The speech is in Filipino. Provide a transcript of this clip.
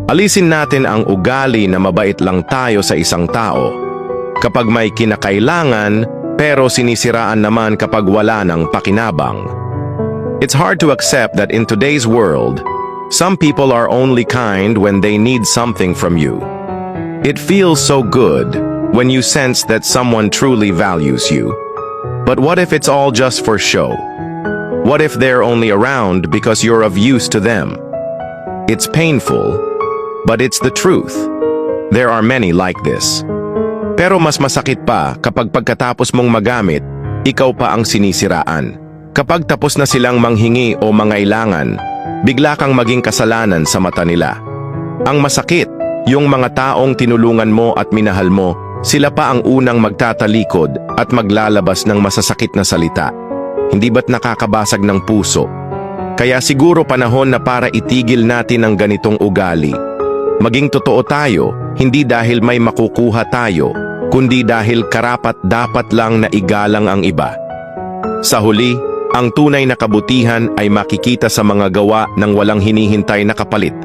Alisin natin ang ugali na mabait lang tayo sa isang tao. Kapag may kinakailangan, pero sinisiraan naman kapag wala ng pakinabang. It's hard to accept that in today's world, some people are only kind when they need something from you. It feels so good when you sense that someone truly values you. But what if it's all just for show? What if they're only around because you're of use to them? It's painful, but it's the truth. There are many like this. Pero mas masakit pa kapag pagkatapos mong magamit, ikaw pa ang sinisiraan. Kapag tapos na silang manghingi o mangailangan, bigla kang maging kasalanan sa mata nila. Ang masakit, yung mga taong tinulungan mo at minahal mo, sila pa ang unang magtatalikod at maglalabas ng masasakit na salita. Hindi ba't nakakabasag ng puso? Kaya siguro panahon na para itigil natin ang ganitong ugali. Maging totoo tayo, hindi dahil may makukuha tayo, kundi dahil karapat-dapat lang na igalang ang iba. Sa huli, ang tunay na kabutihan ay makikita sa mga gawa ng walang hinihintay na kapalit.